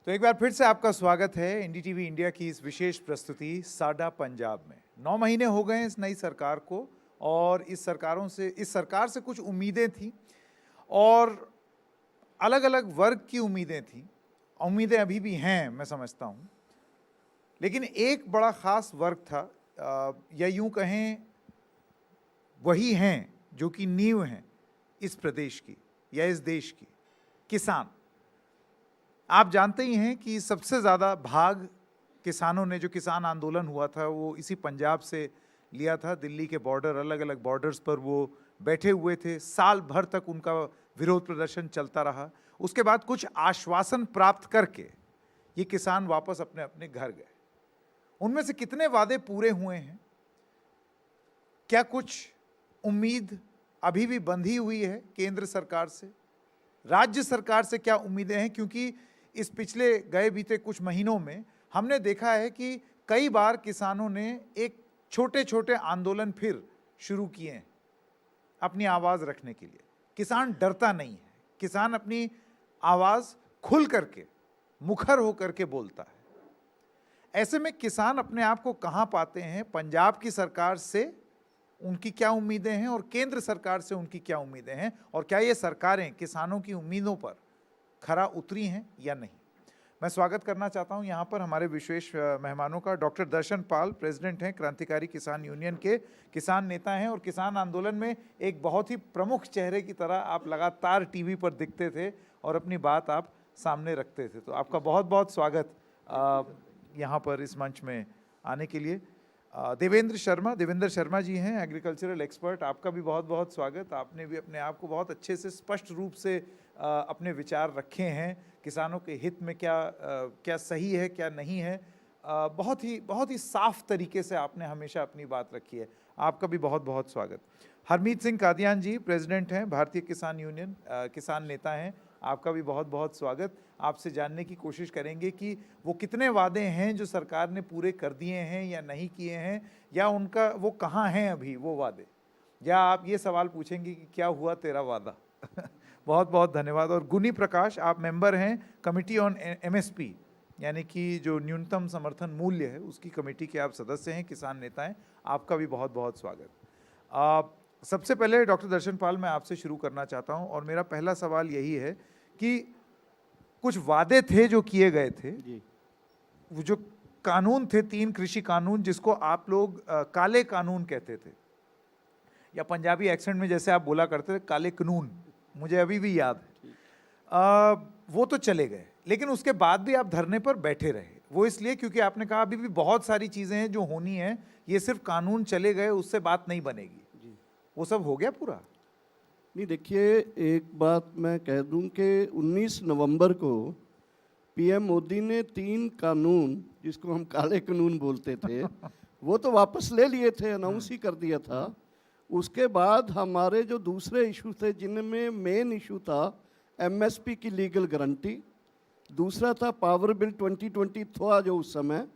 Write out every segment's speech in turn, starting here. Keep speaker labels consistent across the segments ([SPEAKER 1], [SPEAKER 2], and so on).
[SPEAKER 1] तो एक बार फिर से आपका स्वागत है एनडीटीवी इंडिया की इस विशेष प्रस्तुति साडा पंजाब में। 9 महीने हो गए इस नई सरकार को और इस सरकार से कुछ उम्मीदें थी और अलग अलग वर्ग की उम्मीदें थी। उम्मीदें अभी भी हैं, मैं समझता हूँ, लेकिन एक बड़ा ख़ास वर्ग था, या यूँ कहें वही हैं जो कि नींव हैं इस प्रदेश की या इस देश की, किसान। आप जानते ही हैं कि सबसे ज़्यादा भाग किसानों ने, जो किसान आंदोलन हुआ था वो इसी पंजाब से लिया था। दिल्ली के बॉर्डर, अलग अलग बॉर्डर्स पर वो बैठे हुए थे। साल भर तक उनका विरोध प्रदर्शन चलता रहा। उसके बाद कुछ आश्वासन प्राप्त करके ये किसान वापस अपने अपने घर गए। उनमें से कितने वादे पूरे हुए हैं? क्या कुछ उम्मीद अभी भी बंधी हुई है केंद्र सरकार से? राज्य सरकार से क्या उम्मीदें हैं? क्योंकि इस पिछले गए बीते कुछ महीनों में हमने देखा है कि कई बार किसानों ने एक छोटे छोटे आंदोलन फिर शुरू किए हैं अपनी आवाज़ रखने के लिए। किसान डरता नहीं है, किसान अपनी आवाज़ खुल करके, मुखर होकर के बोलता है। ऐसे में किसान अपने आप को कहाँ पाते हैं? पंजाब की सरकार से उनकी क्या उम्मीदें हैं और केंद्र सरकार से उनकी क्या उम्मीदें हैं, और क्या ये सरकारें किसानों की उम्मीदों पर खरा उतरी हैं या नहीं? मैं स्वागत करना चाहता हूं यहाँ पर हमारे विशेष मेहमानों का। डॉक्टर दर्शन पाल प्रेसिडेंट हैं क्रांतिकारी किसान यूनियन के, किसान नेता हैं और किसान आंदोलन में एक बहुत ही प्रमुख चेहरे की तरह आप लगातार टीवी पर दिखते थे और अपनी बात आप सामने रखते थे। तो आपका बहुत बहुत स्वागत यहाँ पर इस मंच में आने के लिए। देवेंद्र शर्मा जी हैं एग्रीकल्चरल एक्सपर्ट, आपका भी बहुत बहुत स्वागत। आपने भी अपने आप को बहुत अच्छे से, स्पष्ट रूप से अपने विचार रखे हैं किसानों के हित में, क्या सही है क्या नहीं है। बहुत ही साफ तरीके से आपने हमेशा अपनी बात रखी है। आपका भी बहुत बहुत स्वागत। हरमीत सिंह कादियान जी प्रेसिडेंट हैं भारतीय किसान यूनियन, किसान नेता हैं, आपका भी बहुत बहुत स्वागत। आपसे जानने की कोशिश करेंगे कि वो कितने वादे हैं जो सरकार ने पूरे कर दिए हैं या नहीं किए हैं, या उनका वो कहाँ हैं अभी वो वादे, या आप ये सवाल पूछेंगे कि क्या हुआ तेरा वादा। बहुत बहुत धन्यवाद। और गुनी प्रकाश, आप मेंबर हैं कमिटी ऑन एमएसपी, यानी कि जो न्यूनतम समर्थन मूल्य है उसकी कमेटी के आप सदस्य हैं, किसान नेता हैं, आपका भी बहुत बहुत स्वागत। सबसे पहले डॉक्टर दर्शन पाल, मैं आपसे शुरू करना चाहता हूं और मेरा पहला सवाल यही है कि कुछ वादे थे जो किए गए थे जी। वो जो कानून थे, 3 कृषि कानून, जिसको आप लोग काले कानून कहते थे, या पंजाबी एक्सेंट में जैसे आप बोला करते थे काले कानून, मुझे अभी भी याद है। वो तो चले गए, लेकिन उसके बाद भी आप धरने पर बैठे रहे। वो इसलिए क्योंकि आपने कहा अभी भी बहुत सारी चीज़ें हैं जो होनी है, ये सिर्फ कानून चले गए उससे बात नहीं बनेगी। वो सब हो गया पूरा?
[SPEAKER 2] नहीं, देखिए, एक बात मैं कह दूं कि 19 नवंबर को पीएम मोदी ने 3 कानून, जिसको हम काले कानून बोलते थे, वो तो वापस ले लिए थे, अनाउंस ही कर दिया था। उसके बाद हमारे जो दूसरे इशू थे, जिनमें मेन इशू था एमएसपी की लीगल गारंटी, दूसरा था पावर बिल 2020 था जो उस समय,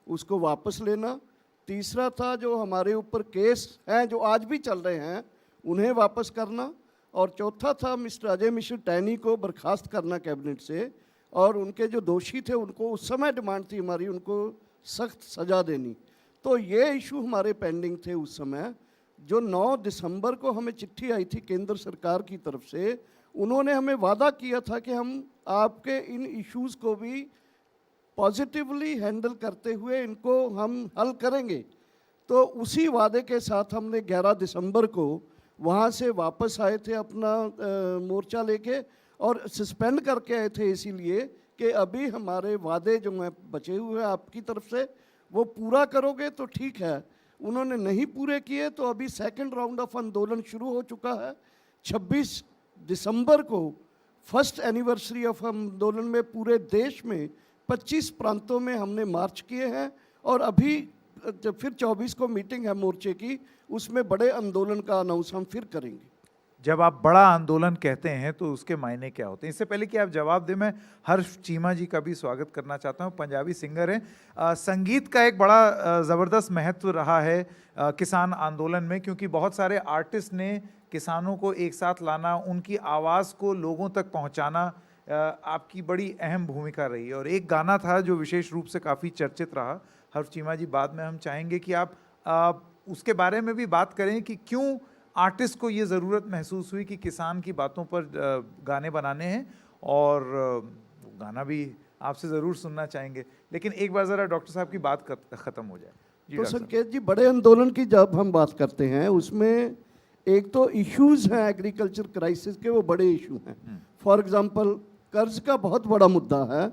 [SPEAKER 2] उसको वापस लेना, तीसरा था जो हमारे ऊपर केस हैं जो आज भी चल रहे हैं उन्हें वापस करना, और चौथा था मिस्टर अजय मिश्र टैनी को बर्खास्त करना कैबिनेट से, और उनके जो दोषी थे उनको, उस समय डिमांड थी हमारी, उनको सख्त सज़ा देनी। तो ये इशू हमारे पेंडिंग थे उस समय। जो 9 दिसंबर को हमें चिट्ठी आई थी केंद्र सरकार की तरफ से, उन्होंने हमें वादा किया था कि हम आपके इन इश्यूज़ को भी पॉजिटिवली हैंडल करते हुए इनको हम हल करेंगे। तो उसी वादे के साथ हमने 11 दिसंबर को वहाँ से वापस आए थे अपना मोर्चा लेके, और सस्पेंड करके आए थे इसीलिए कि अभी हमारे वादे जो हैं बचे हुए आपकी तरफ से, वो पूरा करोगे तो ठीक है। उन्होंने नहीं पूरे किए तो अभी सेकंड राउंड ऑफ आंदोलन शुरू हो चुका है। 26 दिसंबर को फर्स्ट एनिवर्सरी ऑफ आंदोलन में पूरे देश में 25 प्रांतों में हमने मार्च किए हैं, और अभी फिर 24 को मीटिंग है मोर्चे की, उसमें बड़े आंदोलन का अनाउंस हम फिर करेंगे।
[SPEAKER 1] जब आप बड़ा आंदोलन कहते हैं तो उसके मायने क्या होते हैं? इससे पहले कि आप जवाब दें, मैं हर्ष चीमा जी का भी स्वागत करना चाहता हूं, पंजाबी सिंगर हैं। संगीत का एक बड़ा ज़बरदस्त महत्व रहा है किसान आंदोलन में, क्योंकि बहुत सारे आर्टिस्ट ने किसानों को एक साथ लाना, उनकी आवाज़ को लोगों तक पहुंचाना, आपकी बड़ी अहम भूमिका रही है। और एक गाना था जो विशेष रूप से काफ़ी चर्चित रहा। हर्ष चीमा जी, बाद में हम चाहेंगे कि आप उसके बारे में भी बात करें कि क्यों आर्टिस्ट को ये ज़रूरत महसूस हुई कि किसान की बातों पर गाने बनाने हैं, और गाना भी आपसे ज़रूर सुनना चाहेंगे। लेकिन एक बार ज़रा डॉक्टर साहब की बात ख़त्म हो जाए। जी
[SPEAKER 2] तो
[SPEAKER 1] डॉक्टर साहब।
[SPEAKER 2] संकेत जी, बड़े आंदोलन की जब हम बात करते हैं उसमें एक तो इश्यूज हैं एग्रीकल्चर क्राइसिस के, वो बड़े इशू हैं। फॉर एग्जांपल कर्ज का बहुत बड़ा मुद्दा है।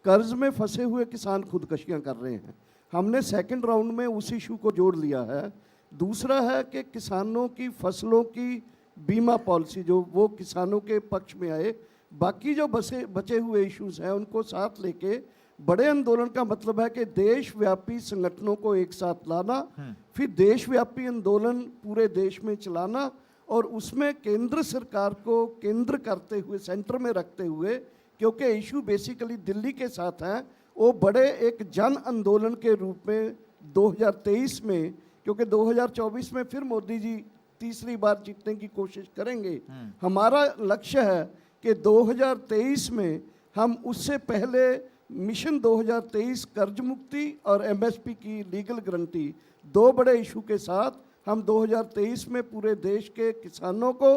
[SPEAKER 2] कर्ज में फंसे हुए किसान खुदकशियां कर रहे हैं। हमने सेकंड राउंड में उस इशू को जोड़ लिया है। दूसरा है कि किसानों की फसलों की बीमा पॉलिसी जो वो किसानों के पक्ष में आए। बाकी जो बचे हुए इश्यूज हैं उनको साथ लेके बड़े आंदोलन का मतलब है कि देशव्यापी संगठनों को एक साथ लाना, फिर देशव्यापी आंदोलन पूरे देश में चलाना, और उसमें केंद्र सरकार को केंद्र करते हुए, सेंटर में रखते हुए, क्योंकि इशू बेसिकली दिल्ली के साथ हैं, वो बड़े एक जन आंदोलन के रूप में 2023 में, क्योंकि 2024 में फिर मोदी जी तीसरी बार जीतने की कोशिश करेंगे। हमारा लक्ष्य है कि 2023 में हम उससे पहले मिशन 2023 कर्ज मुक्ति और एमएसपी की लीगल गारंटी, दो बड़े इशू के साथ हम 2023 में पूरे देश के किसानों को,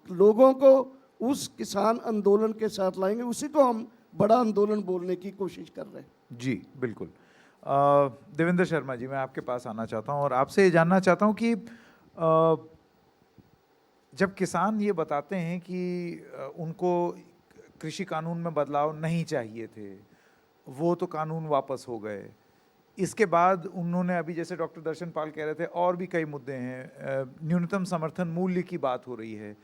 [SPEAKER 2] लोगों को उस किसान आंदोलन के साथ लाएंगे। उसी को हम बड़ा आंदोलन बोलने की कोशिश कर रहे हैं।
[SPEAKER 1] जी बिल्कुल। देवेंद्र शर्मा जी, मैं आपके पास आना चाहता हूँ और आपसे ये जानना चाहता हूँ कि जब किसान ये बताते हैं कि उनको कृषि कानून में बदलाव नहीं चाहिए थे, वो तो कानून वापस हो गए। इसके बाद उन्होंने अभी, जैसे डॉक्टर दर्शन पाल कह रहे थे, और भी कई मुद्दे हैं, न्यूनतम समर्थन मूल्य की बात हो रही है।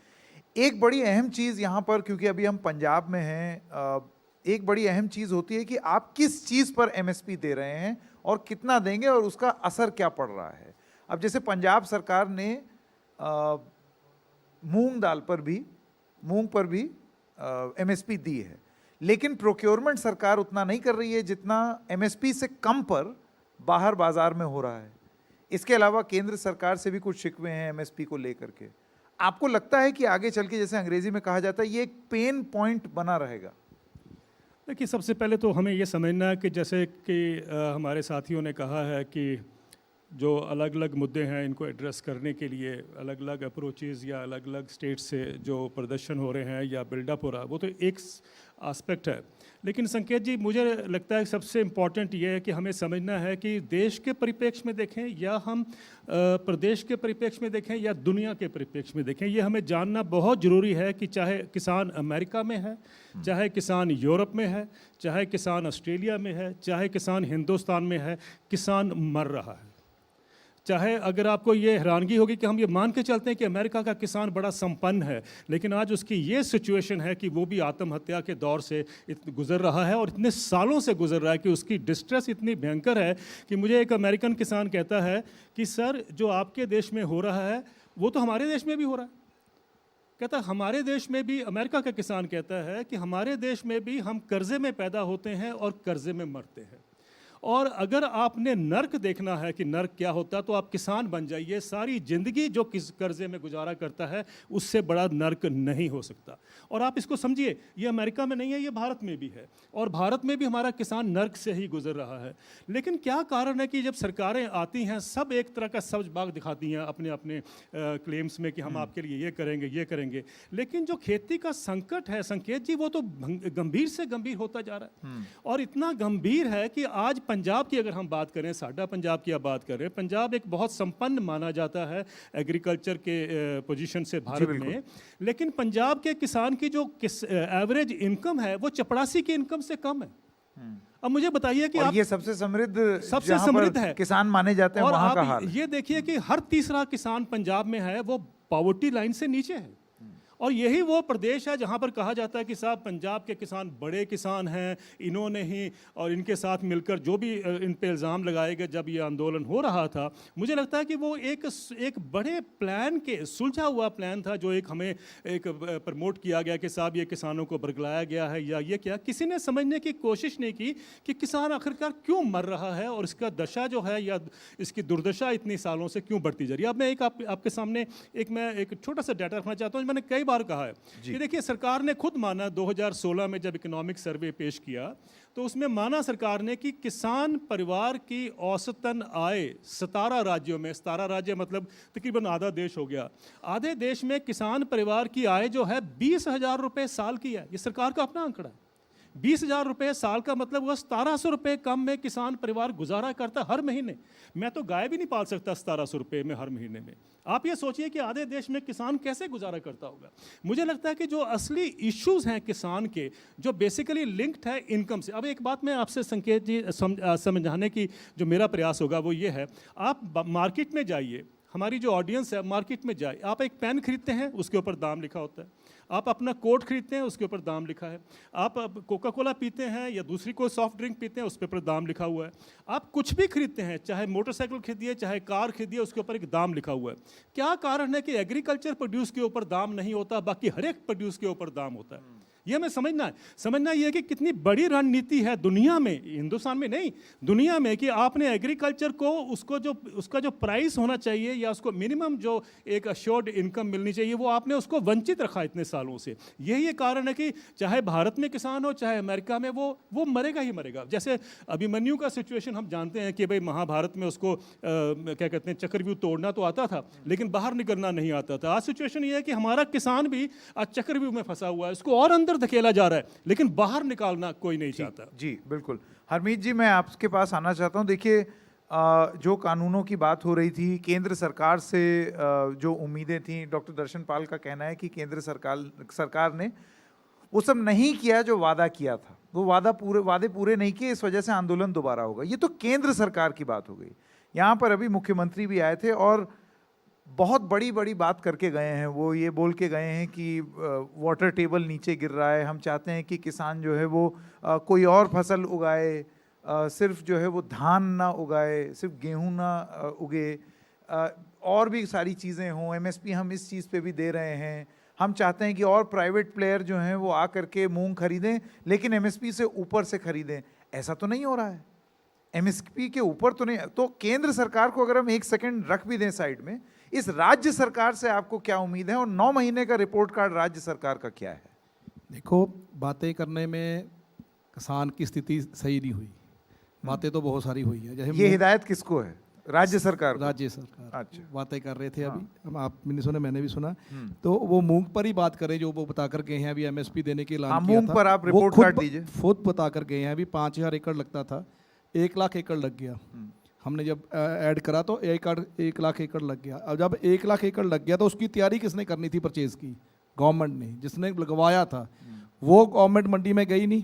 [SPEAKER 1] एक बड़ी अहम चीज़ यहाँ पर, क्योंकि अभी हम पंजाब में हैं, एक बड़ी अहम चीज़ होती है कि आप किस चीज़ पर एमएसपी दे रहे हैं और कितना देंगे और उसका असर क्या पड़ रहा है। अब जैसे पंजाब सरकार ने मूंग दाल पर भी, मूंग पर भी एमएसपी दी है, लेकिन प्रोक्योरमेंट सरकार उतना नहीं कर रही है जितना एमएसपी से कम पर बाहर बाजार में हो रहा है। इसके अलावा केंद्र सरकार से भी कुछ शिकवे हैं एमएसपी को लेकर के। आपको लगता है कि आगे चल के, जैसे अंग्रेजी में कहा जाता है, ये एक पेन पॉइंट बना रहेगा?
[SPEAKER 3] देखिए, सबसे पहले तो हमें ये समझना है कि जैसे कि हमारे साथियों ने कहा है कि जो अलग अलग मुद्दे हैं, इनको एड्रेस करने के लिए अलग अलग अप्रोचेज़ या अलग अलग स्टेट से जो प्रदर्शन हो रहे हैं या बिल्डअप हो रहा है, वो तो एक आस्पेक्ट है। लेकिन संकेत जी, मुझे लगता है सबसे इम्पॉर्टेंट ये है कि हमें समझना है कि देश के परिप्रेक्ष्य में देखें या हम प्रदेश के परिप्रेक्ष्य में देखें या दुनिया के परिप्रेक्ष्य में देखें, ये हमें जानना बहुत ज़रूरी है कि चाहे किसान अमेरिका में है, चाहे किसान यूरोप में है, चाहे किसान ऑस्ट्रेलिया में है, चाहे किसान हिंदुस्तान में है, किसान मर रहा है। चाहे अगर आपको ये हैरानगी होगी कि हम ये मान के चलते हैं कि अमेरिका का किसान बड़ा संपन्न है, लेकिन आज उसकी ये सिचुएशन है कि वो भी आत्महत्या के दौर से गुजर रहा है और इतने सालों से गुजर रहा है कि उसकी डिस्ट्रेस इतनी भयंकर है कि मुझे एक अमेरिकन किसान कहता है कि सर, जो आपके देश में हो रहा है वो तो हमारे देश में भी हो रहा है। कहता है हमारे देश में भी, अमेरिका का किसान कहता है कि हमारे देश में भी हम कर्जे में पैदा होते हैं और कर्जे में मरते हैं। और अगर आपने नर्क देखना है कि नर्क क्या होता है, तो आप किसान बन जाइए। सारी ज़िंदगी जो किस कर्जे में गुजारा करता है, उससे बड़ा नर्क नहीं हो सकता। और आप इसको समझिए, ये अमेरिका में नहीं है, ये भारत में भी है, और भारत में भी हमारा किसान नर्क से ही गुजर रहा है। लेकिन क्या कारण है कि जब सरकारें आती हैं, सब एक तरह का सब्ज बाग दिखाती हैं अपने अपने क्लेम्स में कि हम आपके लिए ये करेंगे, ये करेंगे। लेकिन जो खेती का संकट है संकेत जी, वो तो गंभीर से गंभीर होता जा रहा है। और इतना गंभीर है कि आज पंजाब की अगर हम बात करें, साडा पंजाब की आप बात करें, पंजाब एक बहुत संपन्न माना जाता है एग्रीकल्चर के पोजीशन से भारत में, लेकिन पंजाब के किसान की जो एवरेज इनकम है वो चपरासी की इनकम से कम है। अब मुझे बताइए कि
[SPEAKER 1] और
[SPEAKER 3] आप,
[SPEAKER 1] ये सबसे समृद्ध
[SPEAKER 3] है
[SPEAKER 1] किसान माने जाते हैं,
[SPEAKER 3] और
[SPEAKER 1] वहां का
[SPEAKER 3] आप
[SPEAKER 1] हाल है।
[SPEAKER 3] ये देखिए कि हर तीसरा किसान पंजाब में है वो पॉवर्टी लाइन से नीचे है। और यही वो प्रदेश है जहाँ पर कहा जाता है कि साहब पंजाब के किसान बड़े किसान हैं, इन्होंने ही और इनके साथ मिलकर जो भी इन पे इल्ज़ाम लगाए गए जब ये आंदोलन हो रहा था, मुझे लगता है कि वो एक बड़े प्लान के, सुलझा हुआ प्लान था जो एक हमें एक प्रमोट किया गया कि साहब ये किसानों को बरगलाया गया है या ये क्या। किसी ने समझने की कोशिश नहीं की कि किसान आखिरकार क्यों मर रहा है और इसका दशा जो है या इसकी दुर्दशा इतनी सालों से क्यों बढ़ती जा रही है। अब मैं आपके सामने एक छोटा सा डाटा रखना चाहता हूँ। मैंने कई बार कहा है कि देखिए सरकार ने खुद माना 2016 में जब इकोनॉमिक सर्वे पेश किया तो उसमें माना सरकार ने कि किसान परिवार की औसतन आय 17 राज्यों में, 17 राज्य मतलब तकरीबन आधा देश हो गया, आधे देश में किसान परिवार की आय जो है 20,000 रुपये साल की है। ये सरकार का अपना आंकड़ा है। 20,000 रुपये साल का मतलब वह 1700 रुपये कम में किसान परिवार गुजारा करता हर महीने। मैं तो गाय भी नहीं पाल सकता 1700 रुपये में हर महीने में। आप ये सोचिए कि आधे देश में किसान कैसे गुजारा करता होगा। मुझे लगता है कि जो असली इश्यूज हैं किसान के, जो बेसिकली लिंक्ड है इनकम से। अब एक बात मैं आपसे संकेत जी समझाने की जो मेरा प्रयास होगा वो ये है, आप मार्केट में जाइए, हमारी जो ऑडियंस है मार्केट में जाए, आप एक पेन खरीदते हैं उसके ऊपर दाम लिखा होता है, आप अपना कोट खरीदते हैं उसके ऊपर दाम लिखा है, आप कोका कोला पीते हैं या दूसरी कोई सॉफ्ट ड्रिंक पीते हैं उसके ऊपर दाम लिखा हुआ है, आप कुछ भी खरीदते हैं, चाहे मोटरसाइकिल खरीदिए चाहे कार खरीदिए, उसके ऊपर एक दाम लिखा हुआ है। क्या कारण है कि एग्रीकल्चर प्रोड्यूस के ऊपर दाम नहीं होता, बाकी हर एक प्रोड्यूस के ऊपर दाम होता है? ये हमें समझना है। समझना ये है कि कितनी बड़ी रणनीति है दुनिया में, हिंदुस्तान में नहीं, दुनिया में, कि आपने एग्रीकल्चर को उसका जो प्राइस होना चाहिए या उसको मिनिमम जो एक अश्योर्ड इनकम मिलनी चाहिए वो आपने उसको वंचित रखा इतने सालों से। यही ये कारण है कि चाहे भारत में किसान हो चाहे अमेरिका में, वो मरेगा ही मरेगा। जैसे अभिमन्यु का सिचुएशन हम जानते हैं कि भाई महाभारत में उसको क्या कहते हैं चक्रव्यूह तोड़ना तो आता था लेकिन बाहर निकलना नहीं आता था। आज सिचुएशन ये है कि हमारा किसान भी आज चक्रव्यूह में फंसा हुआ है, इसको और अंदर धकेला जा रहा है लेकिन बाहर निकालना कोई नहीं चाहता।
[SPEAKER 1] जी बिल्कुल। हरमीत जी, मैं आपके पास आना चाहता हूं। देखिए, जो कानूनों की बात हो रही थी, केंद्र सरकार से जो उम्मीदें थी, डॉक्टर दर्शन पाल का कहना है कि केंद्र सरकार ने वो सब नहीं किया जो वादा किया था, वो वादे पूरे नहीं किए, इस वजह से आंदोलन दोबारा होगा। ये तो केंद्र सरकार की बात हो गई। यहाँ पर अभी मुख्यमंत्री भी आए थे और बहुत बड़ी बड़ी बात करके गए हैं। वो ये बोल के गए हैं कि वाटर टेबल नीचे गिर रहा है, हम चाहते हैं कि किसान जो है वो कोई और फसल उगाए, सिर्फ जो है वो धान ना उगाए, सिर्फ गेहूं ना उगे, और भी सारी चीज़ें हों। एमएसपी हम इस चीज़ पे भी दे रहे हैं। हम चाहते हैं कि और प्राइवेट प्लेयर जो हैं वो आ करके मूंग खरीदें लेकिन एमएसपी से ऊपर से खरीदें। ऐसा तो नहीं हो रहा है, एमएसपी के ऊपर तो नहीं। तो केंद्र सरकार को अगर हम एक सेकंड रख भी दें साइड में, इस राज्य सरकार से आपको क्या उम्मीद है और 9 महीने का रिपोर्ट कार्ड राज्य सरकार का क्या है?
[SPEAKER 4] देखो, बातें करने में किसान की स्थिति सही नहीं हुई, बातें तो बहुत सारी हुई है। जैसे
[SPEAKER 1] ये हिदायत किसको है? राज्य सरकार को?
[SPEAKER 4] राज्य सरकार।
[SPEAKER 1] अच्छा।
[SPEAKER 4] बातें कर रहे थे अभी हम, आपने नहीं सुना मैंने भी सुना, तो वो मूंग पर ही बात करें जो वो बता कर गए हैं अभी एमएसपी देने के ऐलान किया
[SPEAKER 1] मूंग
[SPEAKER 4] था।
[SPEAKER 1] पर आप
[SPEAKER 4] वो
[SPEAKER 1] रिपोर्ट कार्ड दीजिए।
[SPEAKER 4] खुद बता कर गए हैं अभी 5,000 एकड़ लगता था, 1 लाख एकड़ लग गया। हमने जब ऐड करा तो 1 लाख एकड़ लग गया। अब जब 1 लाख एकड़ लग गया तो उसकी तैयारी किसने करनी थी परचेज की? गवर्नमेंट ने, जिसने लगवाया था वो गवर्नमेंट मंडी में गई नहीं,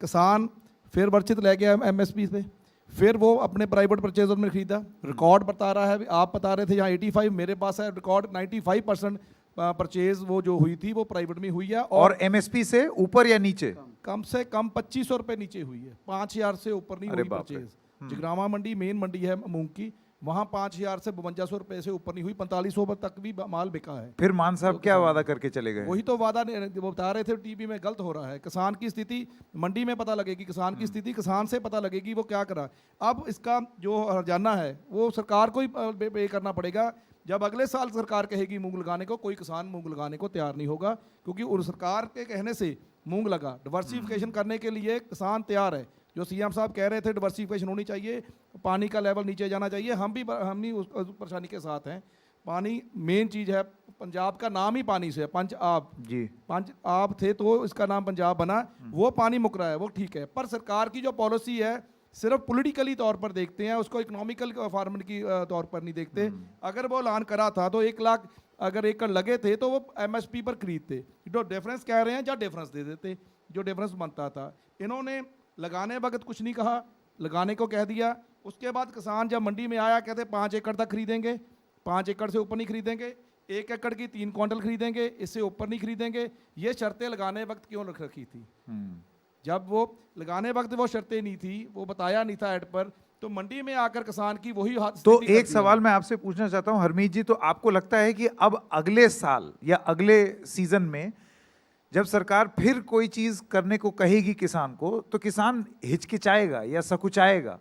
[SPEAKER 4] किसान फिर वर्चित ले गया एमएसपी पे, फिर वो अपने प्राइवेट परचेजर में खरीदा। रिकॉर्ड बता रहा है, आप बता रहे थे यहाँ 85, मेरे पास है रिकॉर्ड 95% परचेज वो जो हुई थी वो प्राइवेट में हुई है।
[SPEAKER 1] और एमएसपी से ऊपर या नीचे?
[SPEAKER 4] कम से कम 2,500 रुपये नीचे हुई है, 5,000 से ऊपर नहीं हुई परचेज। जगरामा मंडी मेन मंडी है मूंग की, वहाँ 5,000 से 5200 रुपये से ऊपर नहीं हुई, 4500 तक भी माल बिका है।
[SPEAKER 1] फिर मान साहब क्या वादा करके चले गए?
[SPEAKER 4] वही तो वादा वो बता रहे थे टीवी में, गलत हो रहा है। किसान की स्थिति मंडी में पता लगेगी, किसान की स्थिति किसान से पता लगेगी वो क्या करा। अब इसका जो हर्जाना है वो सरकार को ही पे करना पड़ेगा। जब अगले साल सरकार कहेगी मूंग लगाने को, कोई किसान मूंग लगाने को तैयार नहीं होगा, क्योंकि उस सरकार के कहने से मूंग लगा। डिवर्सिफिकेशन करने के लिए किसान तैयार है। जो सीएम साहब कह रहे थे डिवर्सिफिकेशन होनी चाहिए, पानी का लेवल नीचे जाना चाहिए, हम भी उस परेशानी के साथ हैं। पानी मेन चीज़ है, पंजाब का नाम ही पानी से है, पंच आब जी, पंच आब थे तो इसका नाम पंजाब बना। वो पानी मुक रहा है, वो ठीक है, पर सरकार की जो पॉलिसी है सिर्फ पॉलिटिकली तौर पर देखते हैं, उसको इकोनॉमिकल फार्मेट की तौर पर नहीं देखते। अगर वो ऐलान करा था तो 1 लाख अगर एकड़ लगे थे तो वो एमएसपी पर खरीदते, जो डिफरेंस कह रहे हैं या डिफरेंस दे देते, जो डिफरेंस बनता था। इन्होंने लगाने वक्त कुछ नहीं कहा, लगाने को कह दिया। उसके बाद किसान जब मंडी में आया कहते 5 एकड़ तक खरीदेंगे, 5 एकड़ से ऊपर नहीं खरीदेंगे, 1 एकड़ की 3 क्विंटल खरीदेंगे, इससे ऊपर नहीं खरीदेंगे। ये शर्तें लगाने वक्त क्यों रख रखी थी? जब वो लगाने वक्त वो शर्तें नहीं थी, वो बताया नहीं था ऐड पर, तो मंडी में आकर किसान की वही हाथ।
[SPEAKER 1] तो एक सवाल मैं आपसे पूछना चाहता हूं हरमीत जी, तो आपको लगता है कि अब अगले साल या अगले सीजन में जब सरकार फिर कोई चीज करने को कहेगी किसान को, तो किसान हिचकिचाएगा या सकुचाएगा?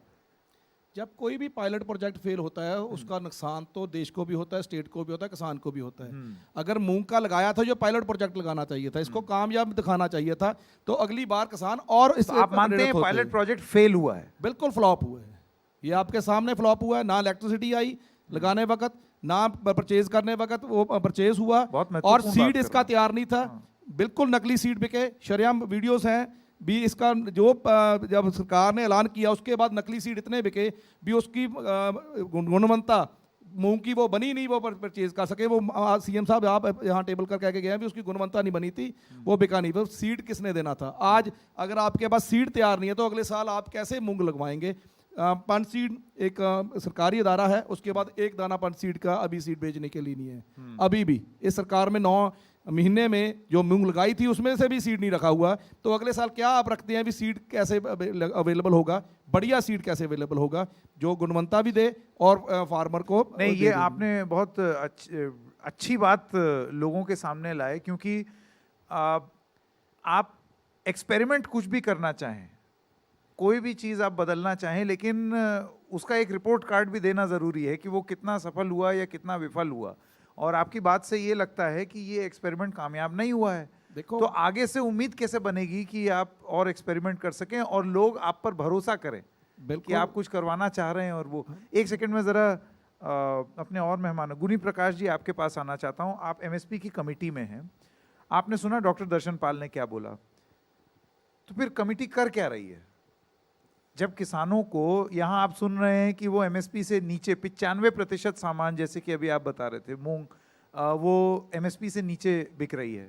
[SPEAKER 4] जब कोई भी पायलट प्रोजेक्ट फेल होता है उसका नुकसान तो देश को भी होता है, स्टेट को भी होता है, किसान को भी होता है। अगर मूंग का लगाया था जो पायलट प्रोजेक्ट लगाना चाहिए था, इसको कामयाब दिखाना चाहिए था, तो अगली बार किसान और इस
[SPEAKER 1] तो आप मानते हैं पायलट प्रोजेक्ट फेल हुआ है?
[SPEAKER 4] बिल्कुल फ्लॉप हुआ है, ये आपके सामने फ्लॉप हुआ है। ना इलेक्ट्रिसिटी आई लगाने वक्त, ना परचेज करने वक्त वो परचेज हुआ,
[SPEAKER 1] बहुत
[SPEAKER 4] और
[SPEAKER 1] महत्वपूर्ण बात
[SPEAKER 4] सीड
[SPEAKER 1] कर
[SPEAKER 4] इसका
[SPEAKER 1] रहे हैं।
[SPEAKER 4] तैयार नहीं था, बिल्कुल नकली सीड बिके, शरेआम वीडियोस हैं भी इसका। जो जब सरकार ने ऐलान किया उसके बाद नकली सीड इतने बिके भी, उसकी गुणवत्ता मूंग की वो बनी नहीं, वो परचेज कर सके। वो सीएम साहब आप यहाँ टेबल कर कह के गए हैं भी उसकी गुणवत्ता नहीं बनी थी, वो बिका नहीं। वो सीड किसने देना था? आज अगर आपके पास सीड तैयार नहीं है तो अगले साल आप कैसे मूंग लगवाएंगे? पंच सीड एक सरकारी अदारा है, उसके बाद एक दाना पंच सीड का अभी सीड बेचने के लिए नहीं है। अभी भी इस सरकार में 9 महीने में जो मूंग लगाई थी उसमें से भी सीड नहीं रखा हुआ। तो अगले साल क्या आप रखते हैं भी सीड कैसे अवेलेबल होगा? बढ़िया सीड कैसे अवेलेबल होगा जो गुणवत्ता भी दे और फार्मर को
[SPEAKER 1] नहीं, ये आपने बहुत अच्छी बात लोगों के सामने लाए, क्योंकि आप एक्सपेरिमेंट कुछ भी करना चाहें, कोई भी चीज़ आप बदलना चाहें, लेकिन उसका एक रिपोर्ट कार्ड भी देना ज़रूरी है कि वो कितना सफल हुआ या कितना विफल हुआ। और आपकी बात से ये लगता है कि ये एक्सपेरिमेंट कामयाब नहीं हुआ है।
[SPEAKER 4] देखो,
[SPEAKER 1] तो आगे से उम्मीद कैसे बनेगी कि आप और एक्सपेरिमेंट कर सकें और लोग आप पर भरोसा करें कि
[SPEAKER 4] बिल्कुल
[SPEAKER 1] आप कुछ करवाना चाह रहे हैं? और वो एक सेकंड में ज़रा अपने और मेहमान गुनी प्रकाश जी आपके पास आना चाहता हूँ। आप एमएसपी की कमेटी में हैं, आपने सुना डॉक्टर दर्शन पाल ने क्या बोला, तो फिर कमेटी कर क्या रही है? जब किसानों को यहाँ आप सुन रहे हैं कि वो एमएसपी से नीचे 95% सामान, जैसे कि अभी आप बता रहे थे मूंग, वो एमएसपी से नीचे बिक रही है।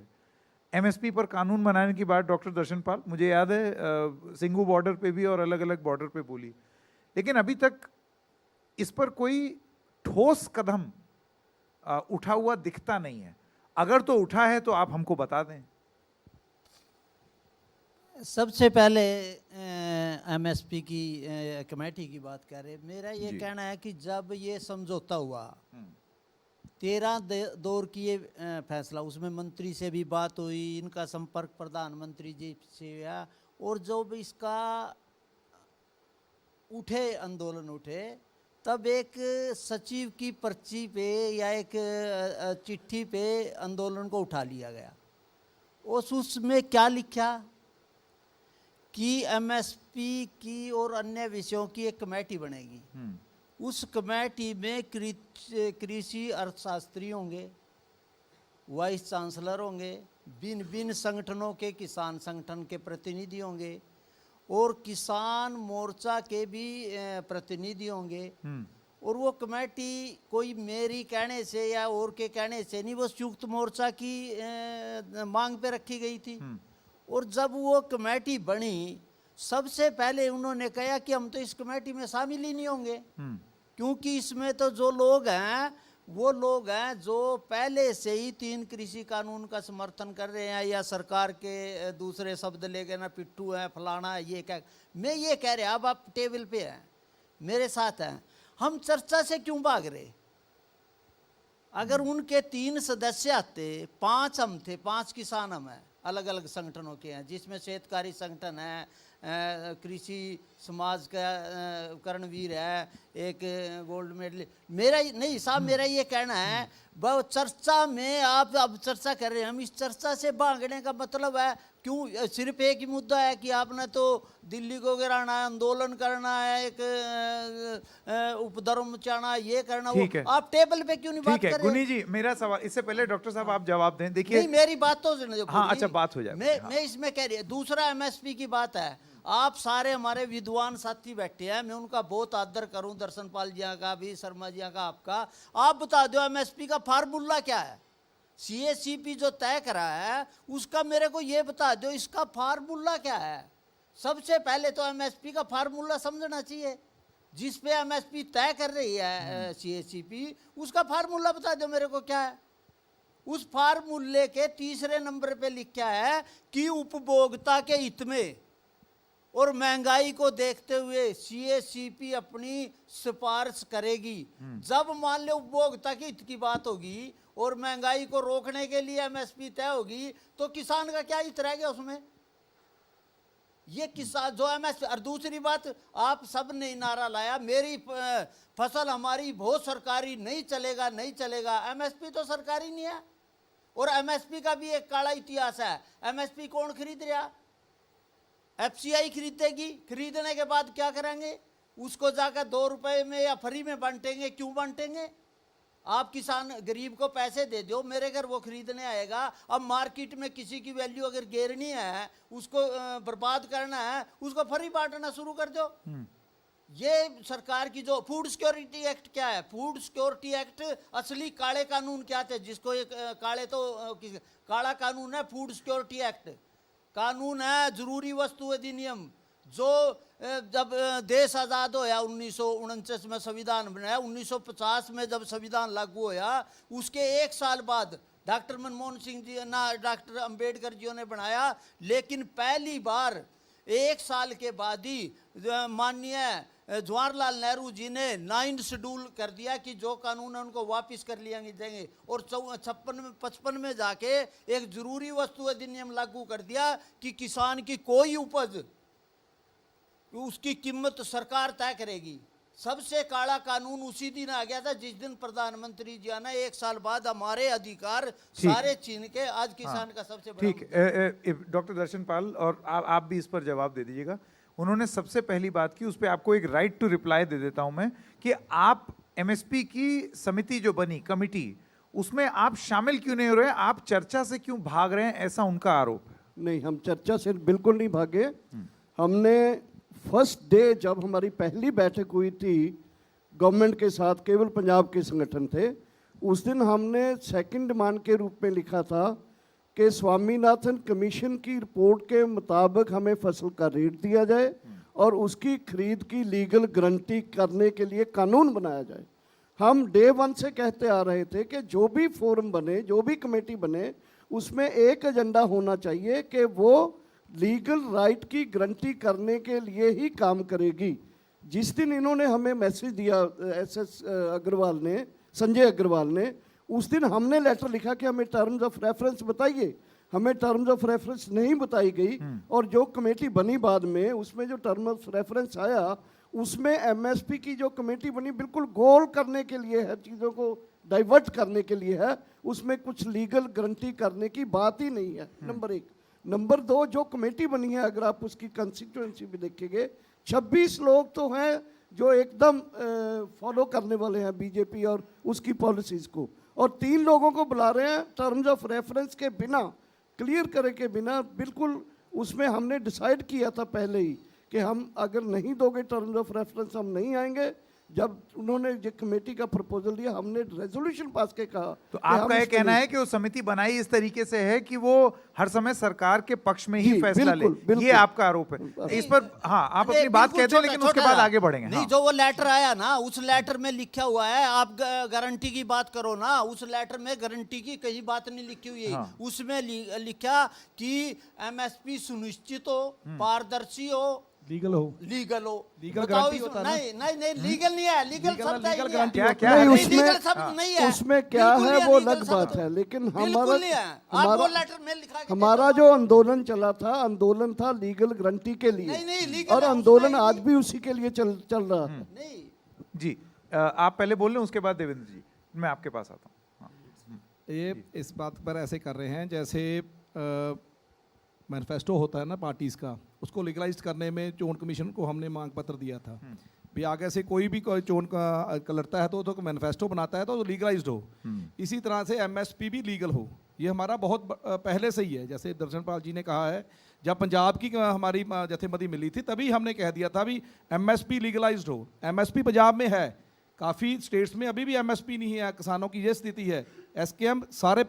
[SPEAKER 1] एमएसपी पर कानून बनाने की बात डॉक्टर दर्शन पाल, मुझे याद है, सिंघू बॉर्डर पे भी और अलग अलग बॉर्डर पे बोली, लेकिन अभी तक इस पर कोई ठोस कदम उठा हुआ दिखता नहीं है। अगर तो उठा है तो आप हमको बता दें।
[SPEAKER 5] सबसे पहले एमएसपी की कमेटी की बात कर रहे, मेरा ये
[SPEAKER 1] जी।
[SPEAKER 5] कहना है कि जब ये समझौता हुआ 13 दौर की ये फैसला, उसमें मंत्री से भी बात हुई, इनका संपर्क प्रधानमंत्री जी से हुआ, और जब इसका उठे आंदोलन उठे तब एक सचिव की पर्ची पे या एक चिट्ठी पे आंदोलन को उठा लिया गया। उसमें क्या लिखा कि एमएसपी की और अन्य विषयों की एक कमेटी बनेगी। उस कमेटी में कृषि अर्थशास्त्री होंगे, वाइस चांसलर होंगे, भिन्न भिन्न संगठनों के, किसान संगठन के प्रतिनिधि होंगे और किसान मोर्चा के भी प्रतिनिधि होंगे। और वो कमेटी कोई मेरी कहने से या और के कहने से नहीं, वो संयुक्त मोर्चा की मांग पे रखी गई थी। और जब वो कमेटी बनी, सबसे पहले उन्होंने कहा कि हम तो इस कमेटी में शामिल ही नहीं होंगे, क्योंकि इसमें तो जो लोग हैं वो लोग हैं जो पहले से ही 3 कृषि कानून का समर्थन कर रहे हैं, या सरकार के दूसरे शब्द लेके ना पिट्ठू है, फलाना है, ये क्या। मैं ये कह रहा, अब आप टेबल पे हैं, मेरे साथ हैं, हम चर्चा से क्यों भाग रहे? अगर उनके 3 सदस्य आते, 5 हम थे, 5 किसान हम हैं, अलग अलग संगठनों के हैं, जिसमें शेतकारी संगठन है, कृषि समाज का कर्णवीर है, एक गोल्ड मेडल। मेरा नहीं साहब, मेरा ये कहना है, वह चर्चा में आप अब चर्चा कर रहे हैं, हम इस चर्चा से भागने का मतलब है क्यों? सिर्फ एक ही मुद्दा है कि आपने तो दिल्ली को गिराना है, आंदोलन करना है, एक उपद्रव मचाना है, ये करना, वो
[SPEAKER 1] ठीक है।
[SPEAKER 5] आप टेबल पे क्यों नहीं बात
[SPEAKER 1] ठीक है
[SPEAKER 5] कर रहे?
[SPEAKER 1] गुनी जी, मेरा सवाल, इससे पहले डॉक्टर साहब आप जवाब दें। देखिए,
[SPEAKER 5] नहीं, मेरी बात तो सुनो।
[SPEAKER 1] हाँ, अच्छा, बात हो जाए।
[SPEAKER 5] मैं इसमें कह रही है, दूसरा एमएसपी की बात है। आप सारे हमारे विद्वान साथी बैठे हैं, मैं उनका बहुत आदर करूं, दर्शन पाल जी का भी, शर्मा जी का, आपका। आप बता दो एमएसपी का फार्मूला क्या है? सीएससीपी जो तय करा है उसका मेरे को ये बता दो, इसका फार्मूला क्या है? सबसे पहले तो एमएसपी का फार्मूला समझना चाहिए, जिस पे एमएसपी तय कर रही है सीएससीपी, उसका फार्मूला बता दो मेरे को क्या है। उस फार्मूले के तीसरे नंबर पे लिखा है कि उपभोक्ता के हित में और महंगाई को देखते हुए सीएससीपी अपनी सिफारिश करेगी। जब मान लो उपभोक्ता के हित की बात होगी और महंगाई को रोकने के लिए एमएसपी तय होगी, तो किसान का क्या हित रह गया उसमें? ये किसान जो एमएसपी। और दूसरी बात, आप सब ने नारा लाया मेरी फसल हमारी बहुत सरकारी, नहीं चलेगा नहीं चलेगा। एमएसपी तो सरकारी नहीं है, और एमएसपी का भी एक काला इतिहास है। एमएसपी कौन खरीद रहा? एफसीआई खरीदेगी। खरीदने के बाद क्या करेंगे? उसको जाकर 2 रुपए में या फ्री में बांटेंगे। क्यों बांटेंगे? आप किसान गरीब को पैसे दे दो, मेरे घर वो खरीदने आएगा। अब मार्केट में किसी की वैल्यू अगर गिरनी है, उसको बर्बाद करना है, उसको फ्री बांटना शुरू कर दो। ये सरकार की जो फूड सिक्योरिटी एक्ट क्या है? फूड सिक्योरिटी एक्ट असली काले कानून क्या थे, जिसको एक काले तो काला कानून है फूड सिक्योरिटी एक्ट। कानून है जरूरी वस्तु अधिनियम, जो जब देश आज़ाद होया 1949 में संविधान बनाया, 1950 में जब संविधान लागू होया, उसके 1 साल बाद डॉक्टर मनमोहन सिंह जी ना डॉक्टर अंबेडकर जी ने बनाया। लेकिन पहली बार 1 साल के बाद ही माननीय जवाहरलाल नेहरू जी ने 9 शेड्यूल कर दिया कि जो कानून है उनको वापस कर लिया जाएंगे, और 55 में जाके एक जरूरी वस्तु अधिनियम लागू कर दिया कि किसान की कोई उपज उसकी कीमत सरकार तय करेगी। सबसे काला कानून उसी दिन आ गया था जिस दिन प्रधानमंत्री जी ने 1 साल बाद हमारे अधिकार सारे छीन के आज किसान का सबसे बड़ा।
[SPEAKER 1] ठीक, डॉक्टर दर्शन पाल, और आप भी इस पर जवाब दे दीजिएगा। उन्होंने सबसे पहली बात की, उस पर आपको एक राइट टू रिप्लाई दे देता हूं मैं, कि आप एमएसपी की समिति जो बनी, कमिटी, उसमें आप शामिल क्यों नहीं हो रहे? आप चर्चा से क्यों भाग रहे हैं, ऐसा उनका आरोप है।
[SPEAKER 2] नहीं, हम चर्चा से बिल्कुल नहीं भागे। हमने फर्स्ट डे जब हमारी पहली बैठक हुई थी गवर्नमेंट के साथ, केवल पंजाब के संगठन थे, उस दिन हमने सेकंड डिमांड के रूप में लिखा था कि स्वामीनाथन कमीशन की रिपोर्ट के मुताबिक हमें फसल का रेट दिया जाए और उसकी खरीद की लीगल गारंटी करने के लिए कानून बनाया जाए। हम डे 1 से कहते आ रहे थे कि जो भी फोरम बने, जो भी कमेटी बने, उसमें एक एजेंडा होना चाहिए कि वो लीगल राइट की गारंटी करने के लिए ही काम करेगी। जिस दिन इन्होंने हमें मैसेज दिया एसएस अग्रवाल ने, संजय अग्रवाल ने, उस दिन हमने लेटर लिखा कि हमें टर्म्स ऑफ रेफरेंस बताइए। हमें टर्म्स ऑफ रेफरेंस नहीं बताई गई, और जो कमेटी बनी बाद में उसमें जो टर्म ऑफ रेफरेंस आया, उसमें एमएसपी की जो कमेटी बनी बिल्कुल गोल करने के लिए है, चीज़ों को डाइवर्ट करने के लिए है। उसमें कुछ लीगल गारंटी करने की बात ही नहीं है, नंबर 1। नंबर 2, जो कमेटी बनी है, अगर आप उसकी कंस्टिट्यूएंसी भी देखेंगे, 26 लोग तो हैं जो एकदम फॉलो करने वाले हैं बीजेपी और उसकी पॉलिसीज़ को, और 3 लोगों को बुला रहे हैं टर्म्स ऑफ रेफरेंस के बिना, क्लियर करे के बिना। बिल्कुल उसमें हमने डिसाइड किया था पहले ही कि हम अगर नहीं दोगे टर्म्स ऑफ रेफरेंस, हम नहीं आएंगे। जब उन्होंने जो कमेटी का प्रपोजल दिया, हमने रेजोल्यूशन पास के कहा।
[SPEAKER 1] तो आपका ये कहना है कि वो समिति बनाई इस तरीके से है कि वो हर समय सरकार के पक्ष में ही फैसला ले, ये आपका आरोप है इस पर? हाँ, आप अपनी बात कहते हैं, लेकिन उसके बाद आगे बढ़ेंगे।
[SPEAKER 5] नहीं, जो वो लेटर आया ना, उस लेटर में लिखा हुआ है, आप गारंटी की बात करो ना, उस लेटर में गारंटी की कहीं बात नहीं लिखी हुई है। उसमें लिखा कि एमएसपी सुनिश्चित हो, पारदर्शी हो,
[SPEAKER 4] लीगल हो।
[SPEAKER 5] लीगल हो।
[SPEAKER 4] लीगल गारंटी होता है ना?
[SPEAKER 5] नहीं, लीगल नहीं है। लीगल शब्द है
[SPEAKER 1] क्या
[SPEAKER 2] नहीं,
[SPEAKER 5] लीगल शब्द नहीं है।
[SPEAKER 2] उसमें क्या है वो अलग बात है, लेकिन हमारा जो आंदोलन चला था, आंदोलन था लीगल गारंटी के लिए, और आंदोलन आज भी उसी के लिए चल रहा है।
[SPEAKER 1] जी, आप पहले बोल लें, उसके बाद देवेंद्र जी, मैं आपके पास आता हूँ।
[SPEAKER 4] ये इस बात पर ऐसे कर रहे हैं जैसे मैनिफेस्टो होता है ना पार्टीज़ का, उसको लीगलाइज करने में चोन कमीशन को हमने मांग पत्र दिया था भी आगे से कोई भी चोन का लड़ता है तो मैनिफेस्टो बनाता है तो लीगलाइज्ड हो। इसी तरह से एमएसपी भी लीगल हो, ये हमारा बहुत पहले से ही है। जैसे दर्शनपाल जी ने कहा है, जब पंजाब की हमारी जथेबंदी मिली थी तभी हमने कह दिया था भी एमएसपी लीगलाइज्ड हो। एमएसपी पंजाब में है, काफ़ी स्टेट्स में अभी भी एमएसपी नहीं है, किसानों की ये स्थिति है। एसकेएम सारे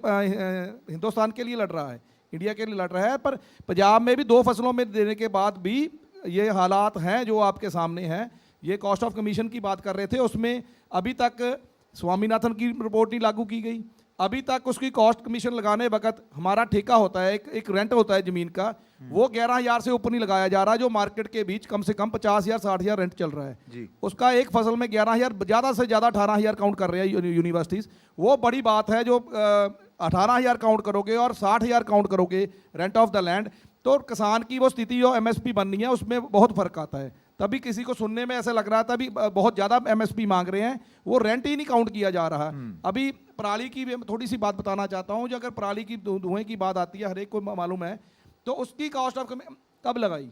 [SPEAKER 4] हिंदुस्तान के लिए लड़ रहा है, इंडिया के लिए लड़ रहा है, पर पंजाब में भी 2 फसलों में देने के बाद भी ये हालात हैं जो आपके सामने हैं। ये कॉस्ट ऑफ कमीशन की बात कर रहे थे, उसमें अभी तक स्वामीनाथन की रिपोर्ट नहीं लागू की गई। अभी तक उसकी कॉस्ट कमीशन लगाने वक्त हमारा ठेका होता है, एक रेंट होता है ज़मीन का, वो 11,000 से ऊपर नहीं लगाया जा रहा, जो मार्केट के बीच कम से कम 50,000 60,000 रेंट चल रहा है जी। उसका एक फसल में 11,000, ज़्यादा से ज़्यादा 18,000 काउंट कर रहे हैं यूनिवर्सिटीज़। वो बड़ी बात है जो 18,000 काउंट करोगे और 60,000 काउंट करोगे रेंट ऑफ द लैंड, तो किसान की वो स्थिति जो एमएसपी बननी है उसमें बहुत फर्क आता है। तभी किसी को सुनने में ऐसा लग रहा था अभी बहुत ज़्यादा एमएसपी मांग रहे हैं, वो रेंट ही नहीं काउंट किया जा रहा। अभी पराली की भी थोड़ी सी बात बताना चाहता हूँ, जो अगर पराली की धुएं की बात आती है, हर एक को मालूम है, तो उसकी कॉस्ट ऑफ कब लगाई?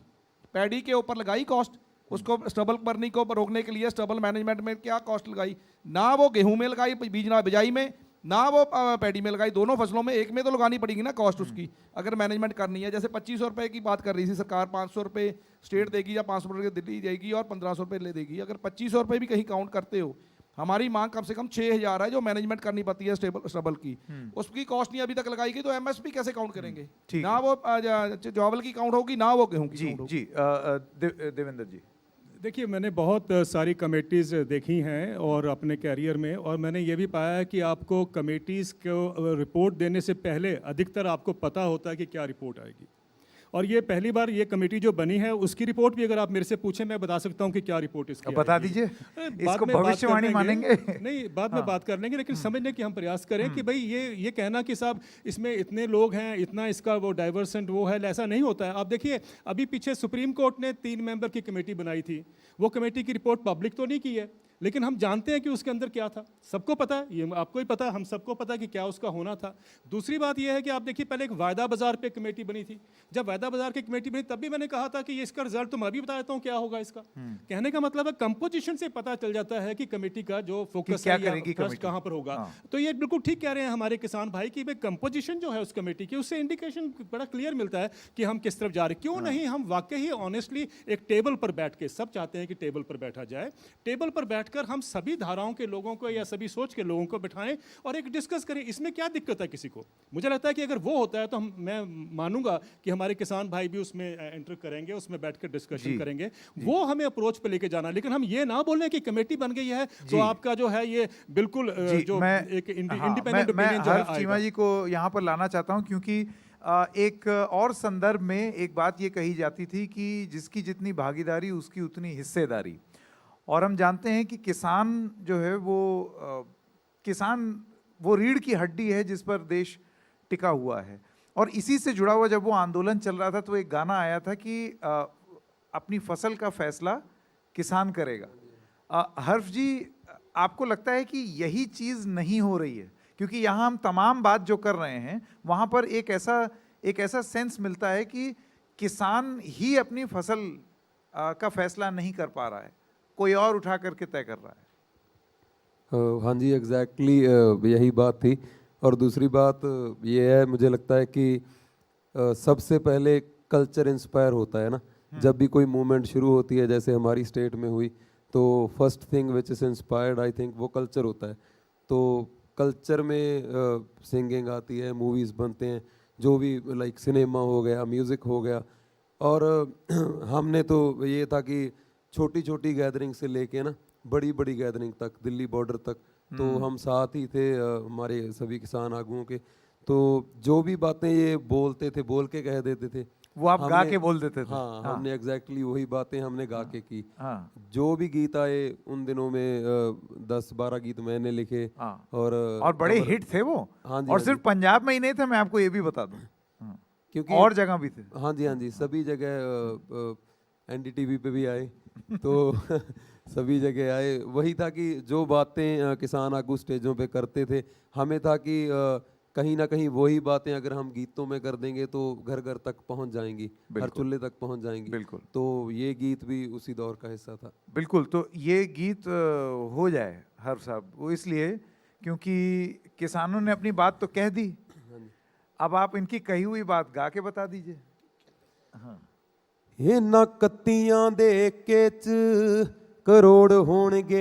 [SPEAKER 4] पैडी के ऊपर लगाई कॉस्ट, उसको स्टबल बर्निंग को रोकने के लिए स्टबल मैनेजमेंट में क्या कॉस्ट लगाई? ना वो गेहूं में लगाई बीजना बिजाई में, ना वो पैडी में लगाई। दोनों फसलों में एक में तो लगानी पड़ेगी ना कॉस्ट उसकी, अगर मैनेजमेंट करनी है। जैसे 2500 रुपये की बात कर रही थी सरकार, 500 रुपये स्टेट देगी या 500 रुपये दिल्ली देगी और 1500 रुपये ले देगी। अगर 2500 रुपये भी कहीं काउंट करते हो, हमारी मांग कम से कम 6000 है जो मैनेजमेंट करनी पड़ती है स्टबल की, उसकी कॉस्ट नहीं अभी तक लगाई गई, तो एमएसपी कैसे काउंट करेंगे? ना वो चावल की काउंट होगी, ना वो गेहूं की
[SPEAKER 1] जी
[SPEAKER 4] काउंट होगी।
[SPEAKER 1] जी देवेंद्र जी।
[SPEAKER 3] देखिए, मैंने बहुत सारी कमेटीज़ देखी हैं और अपने कैरियर में, और मैंने ये भी पाया है कि आपको कमेटीज़ को रिपोर्ट देने से पहले अधिकतर आपको पता होता है कि क्या रिपोर्ट आएगी। और ये पहली बार ये कमेटी जो बनी है उसकी रिपोर्ट भी अगर आप मेरे से पूछें, मैं बता सकता हूँ कि क्या रिपोर्ट इसकी
[SPEAKER 1] अब बता
[SPEAKER 3] आएगी।
[SPEAKER 1] दीजिए,
[SPEAKER 3] बाद
[SPEAKER 1] इसको
[SPEAKER 3] में बात
[SPEAKER 1] भविष्यवाणी
[SPEAKER 3] कर लेंगे।
[SPEAKER 1] मानेंगे?
[SPEAKER 3] नहीं, बाद में बात कर लेंगे, लेकिन समझने की हम प्रयास करें कि भाई ये कहना कि साहब इसमें इतने लोग हैं, इतना इसका वो डाइवर्सेंट वो है, ऐसा नहीं होता है। आप देखिए, अभी पीछे सुप्रीम कोर्ट ने 3 मेंबर की कमेटी बनाई थी, वो कमेटी की रिपोर्ट पब्लिक तो नहीं की है, लेकिन हम जानते हैं कि उसके अंदर क्या था, सबको पता है, ये आपको ही पता है, हम सबको पता है कि क्या उसका होना था। दूसरी बात यह है कि आप देखिए, पहले एक वायदा बाजार पे कमेटी बनी थी। जब वायदा बाजार की कमेटी बनी तब भी मैंने कहा था कि ये इसका रिजल्ट तो मैं भी बता देता हूँ क्या होगा इसका। कहने का मतलब है कंपोजिशन से पता चल जाता है कि कमेटी का जो फोकस
[SPEAKER 1] क्या
[SPEAKER 3] है या
[SPEAKER 1] करेगी
[SPEAKER 3] ट्रस्ट
[SPEAKER 1] कमेटी?
[SPEAKER 3] कहाँ पर होगा। तो ये बिल्कुल ठीक कह रहे हैं हमारे किसान भाई कि भाई कंपोजिशन जो है उस कमेटी की, उससे इंडिकेशन बड़ा क्लियर मिलता है कि हम किस तरफ जा रहे हैं। क्यों नहीं हम वाकई ही ऑनेस्टली एक टेबल पर बैठ के, सब चाहते हैं कि टेबल पर बैठा जाए, टेबल पर बैठकर हम सभी धाराओं के लोगों को या सभी सोच के लोगों को बिठाएं और एक डिस्कस करें, इसमें क्या दिक्कत है किसी को। मुझे लगता है कि अगर वो होता है तो मैं मानूंगा कि हमारे किसान भाई भी उसमें एंटर करेंगे, उसमें बैठकर डिस्कशन करेंगे, वो हमें अप्रोच पे लेके जाना। लेकिन हम ये ना बोलें कि कमेटी बन गई है तो आपका जो है ये बिल्कुल जो एक इंडिपेंडेंट ओपिनियन जो है
[SPEAKER 1] हर्ष चीमा जी को यहाँ पर लाना चाहता हूँ, क्योंकि एक और संदर्भ में एक बात ये कही जाती थी कि जिसकी जितनी भागीदारी उसकी उतनी हिस्सेदारी। और हम जानते हैं कि किसान जो है वो रीढ़ की हड्डी है जिस पर देश टिका हुआ है। और इसी से जुड़ा हुआ जब वो आंदोलन चल रहा था तो एक गाना आया था कि अपनी फसल का फैसला किसान करेगा। हर्ष जी, आपको लगता है कि यही चीज़ नहीं हो रही है? क्योंकि यहाँ हम तमाम बात जो कर रहे हैं वहाँ पर एक ऐसा सेंस मिलता है कि किसान ही अपनी फसल का फैसला नहीं कर पा रहा है, कोई और उठा करके तय कर रहा है।
[SPEAKER 6] हाँ जी, एग्जैक्टली यही बात थी। और दूसरी बात ये है, मुझे लगता है कि सबसे पहले कल्चर इंस्पायर होता है ना। जब भी कोई मूवमेंट शुरू होती है, जैसे हमारी स्टेट में हुई, तो first thing which is inspired I think वो कल्चर होता है। तो कल्चर में सिंगिंग आती है, मूवीज़ बनते हैं, जो भी लाइक सिनेमा हो गया, म्यूज़िक हो गया। और हमने तो ये था कि छोटी छोटी गैदरिंग से लेके ना बड़ी बड़ी गैदरिंग तक, दिल्ली बॉर्डर तक, तो हम साथ ही थे हमारे सभी किसान आगुओं के। तो जो भी बातें ये बोलते थे, बोल के कह देते थे,
[SPEAKER 1] वो आप गा के बोल देते थे?
[SPEAKER 6] हाँ, हमने एग्जैक्टली वही बातें हमने गा के की।
[SPEAKER 1] हाँ।
[SPEAKER 6] जो भी गीत आए उन दिनों में 10-12 गीत मैंने लिखे।
[SPEAKER 1] और बड़े हिट थे वो।
[SPEAKER 6] हाँ जी,
[SPEAKER 1] और
[SPEAKER 6] हाँ
[SPEAKER 1] सिर्फ
[SPEAKER 6] जी।
[SPEAKER 1] पंजाब में ही नहीं थे, मैं आपको ये भी बता दूं,
[SPEAKER 6] क्योंकि
[SPEAKER 1] और जगह भी थे।
[SPEAKER 6] हाँ जी, हाँ जी, सभी जगह NDTV पे भी आए तो सभी जगह आए। वही था कि जो बातें किसान आगू स्टेजों पे करते थे, हमें था कि कहीं ना कहीं वही बातें अगर हम गीतों में कर देंगे तो घर घर तक पहुंच जाएंगी, हर चुल्ले तक पहुंच जाएंगी।
[SPEAKER 1] बिल्कुल।
[SPEAKER 6] तो ये गीत भी उसी दौर का हिस्सा था।
[SPEAKER 1] बिल्कुल। तो ये गीत हो जाए हर साहब, वो इसलिए क्योंकि किसानों ने अपनी बात तो कह दी, अब आप इनकी कही हुई बात गा के बता दीजिए। हाँ।
[SPEAKER 6] इन्हां कत्तियां दे केच करोड़ होणगे,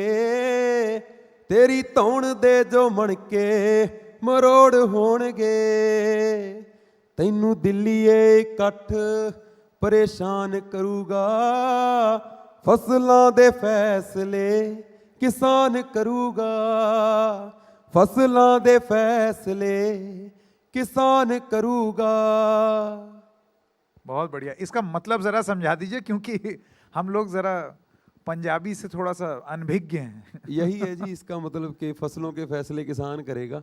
[SPEAKER 6] तेरी धौण दे जो मणके मरोड़ होणगे। तैनू दिल्लीए इकट्ठ परेशान करूगा, फसलां दे फैसले किसान करूगा, फसलां दे फैसले किसान करूगा।
[SPEAKER 1] बहुत बढ़िया। इसका मतलब ज़रा समझा दीजिए, क्योंकि हम लोग ज़रा पंजाबी से थोड़ा सा अनभिज्ञ हैं।
[SPEAKER 6] यही है जी इसका मतलब कि फसलों के फैसले किसान करेगा।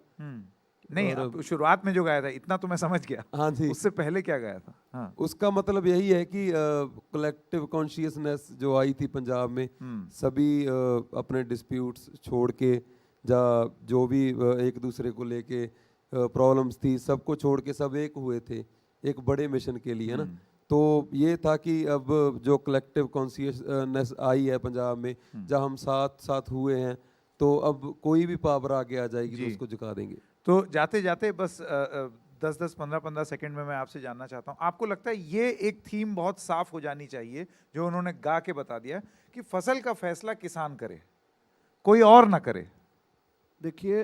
[SPEAKER 1] नहीं,
[SPEAKER 6] और
[SPEAKER 1] अब शुरुआत में जो गाया था इतना तो मैं समझ गया,
[SPEAKER 6] हाँ जी,
[SPEAKER 1] उससे पहले क्या गाया था? हाँ।
[SPEAKER 6] उसका मतलब यही है कि कलेक्टिव कॉन्शियसनेस जो आई थी पंजाब में, सभी अपने डिस्प्यूट्स छोड़ के जो भी एक दूसरे को लेके प्रॉब्लम्स थी, सबको छोड़ के सब एक हुए थे एक बड़े मिशन के लिए ना। तो ये था कि अब जो कलेक्टिव कॉन्शियसनेस आई है पंजाब में, जब हम साथ साथ हुए हैं, तो अब कोई भी पावर आगे आ जाएगी तो
[SPEAKER 1] जी।
[SPEAKER 6] उसको झुका देंगे।
[SPEAKER 1] तो जाते जाते बस 10-10, 15-15 सेकंड में मैं आपसे जानना चाहता हूँ, आपको लगता है ये एक थीम बहुत साफ हो जानी चाहिए जो उन्होंने गा के बता दिया कि फसल का फैसला किसान करे, कोई और ना करे,
[SPEAKER 2] देखिए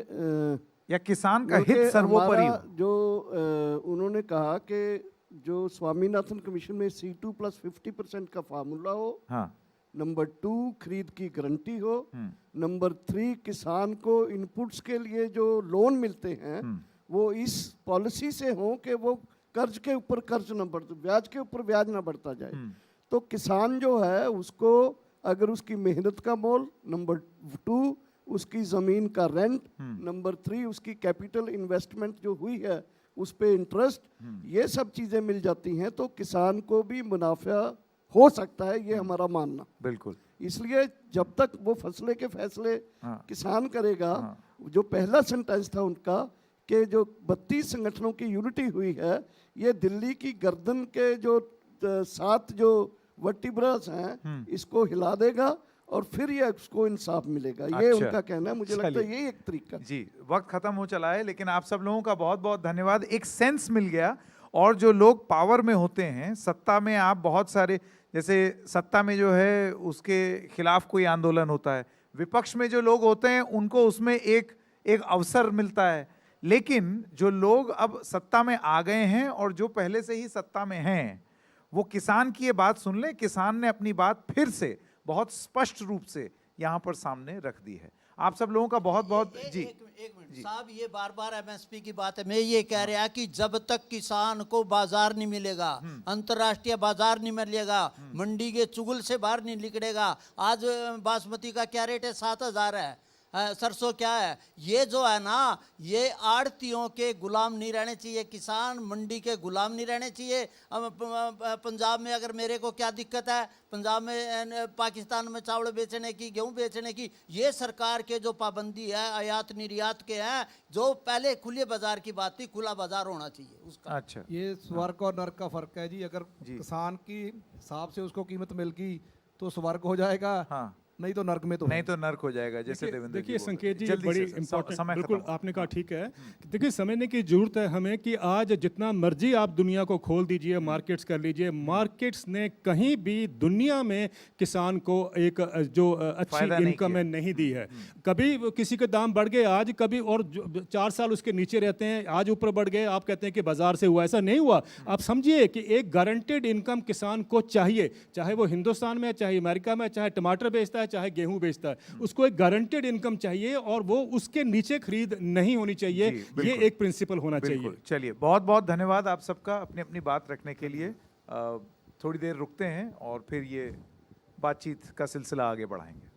[SPEAKER 1] या किसान का
[SPEAKER 2] बल्कि
[SPEAKER 1] हित सर्वोपरि
[SPEAKER 2] हमारा
[SPEAKER 1] हो?
[SPEAKER 2] जो उन्होंने कहा कि जो स्वामीनाथन कमीशन में C2 + 50% का फार्मूला हो,
[SPEAKER 1] हाँ।
[SPEAKER 2] नंबर 2 खरीद की गारंटी हो, नंबर 3 किसान को इनपुट्स के लिए जो लोन मिलते हैं वो इस पॉलिसी से हो कि वो कर्ज के ऊपर कर्ज ना बढ़, ब्याज के ऊपर ब्याज ना बढ़ता जाए। तो किसान जो है उसको अगर उसकी मेहनत का मोल, नंबर 2 उसकी ज़मीन का रेंट, नंबर 3 उसकी कैपिटल इन्वेस्टमेंट जो हुई है उस पे इंटरेस्ट, ये सब चीज़ें मिल जाती हैं तो किसान को भी मुनाफा हो सकता है, ये हमारा मानना।
[SPEAKER 1] बिल्कुल।
[SPEAKER 2] इसलिए जब तक वो फसले के फैसले किसान करेगा, जो पहला सेंटेंस था उनका कि जो 32 संगठनों की यूनिटी हुई है, ये दिल्ली की गर्दन के जो 7 जो वर्टिब्रास हैं इसको हिला देगा और फिर ये उसको इंसाफ मिलेगा। ये
[SPEAKER 1] अच्छा।
[SPEAKER 2] उनका कहना है, मुझे लगता है
[SPEAKER 1] चलिए।
[SPEAKER 2] ये एक तरीका।
[SPEAKER 1] जी, वक्त खत्म हो चला है, लेकिन आप सब लोगों का बहुत बहुत धन्यवाद। एक सेंस मिल गया, और जो लोग पावर में होते हैं, सत्ता में आप बहुत सारे, जैसे सत्ता में जो है उसके खिलाफ कोई आंदोलन होता है, विपक्ष में जो लोग होते हैं उनको उसमें एक अवसर मिलता है, लेकिन जो लोग अब सत्ता में आ गए हैं और जो पहले से ही सत्ता में हैं, वो किसान की ये बात सुन लें। किसान ने अपनी बात फिर से बहुत स्पष्ट रूप से यहाँ पर सामने रख दी है। आप सब लोगों का बहुत बहुत जी।
[SPEAKER 5] एक मिनट साहब, ये बार बार MSP की बात है। मैं ये कह रहा कि जब तक किसान को बाजार नहीं मिलेगा, अंतर्राष्ट्रीय बाजार नहीं मिलेगा, मंडी के चुगल से बाहर नहीं निकलेगा। आज बासमती का क्या रेट है? 7,000 है। सरसों क्या है? ये जो है ना, ये आड़तियों के गुलाम नहीं रहने चाहिए, किसान मंडी के गुलाम नहीं रहने चाहिए। पंजाब में अगर मेरे को क्या दिक्कत है, पंजाब में पाकिस्तान में चावल बेचने की, गेहूं बेचने की, ये सरकार के जो पाबंदी है आयात निर्यात के हैं, जो पहले खुले बाजार की बात थी, खुला बाजार होना चाहिए उसका।
[SPEAKER 1] अच्छा,
[SPEAKER 4] ये स्वर्ग और नर्क का फर्क है जी। अगर किसान की हिसाब से उसको कीमत मिल गई तो स्वर्ग हो जाएगा,
[SPEAKER 1] हाँ,
[SPEAKER 4] नहीं तो नर्क में तो
[SPEAKER 1] नहीं तो नर्क हो जाएगा, जैसे देवेंद्र जी
[SPEAKER 3] देखिए
[SPEAKER 1] बोल रहे
[SPEAKER 3] संकेत जी,
[SPEAKER 1] थे। जल्दी
[SPEAKER 3] बड़ी
[SPEAKER 1] से,
[SPEAKER 3] इंपॉर्टेंट,
[SPEAKER 1] समय
[SPEAKER 3] बिल्कुल
[SPEAKER 1] खत्म।
[SPEAKER 3] आपने कहा ठीक है। देखिए समझने की जरूरत है हमें कि आज जितना मर्जी आप दुनिया को खोल दीजिए, मार्केट्स कर लीजिए, मार्केट्स ने कहीं भी दुनिया में किसान को एक जो अच्छी
[SPEAKER 1] फायदा नहीं
[SPEAKER 3] इनकम
[SPEAKER 1] किया।
[SPEAKER 3] नहीं दी है। कभी वो किसी के दाम बढ़ गए आज, कभी और 4 साल उसके नीचे रहते हैं, आज ऊपर बढ़ गए, आप कहते हैं कि बाजार से हुआ। ऐसा नहीं हुआ। आप समझिए कि एक गारंटेड इनकम किसान को चाहिए, चाहे वो हिंदुस्तान में, चाहे अमेरिका में, चाहे टमाटर बेचता है, चाहे गेहूं बेचता है, उसको एक गारंटेड इनकम चाहिए और वो उसके नीचे खरीद नहीं होनी चाहिए।
[SPEAKER 1] जी,
[SPEAKER 3] ये
[SPEAKER 1] बिल्कुल।
[SPEAKER 3] एक प्रिंसिपल होना चाहिए।
[SPEAKER 1] बिल्कुल। चलिए, बहुत बहुत धन्यवाद आप सबका अपनी अपनी बात रखने के लिए। थोड़ी देर रुकते हैं और फिर ये बातचीत का सिलसिला आगे बढ़ाएंगे।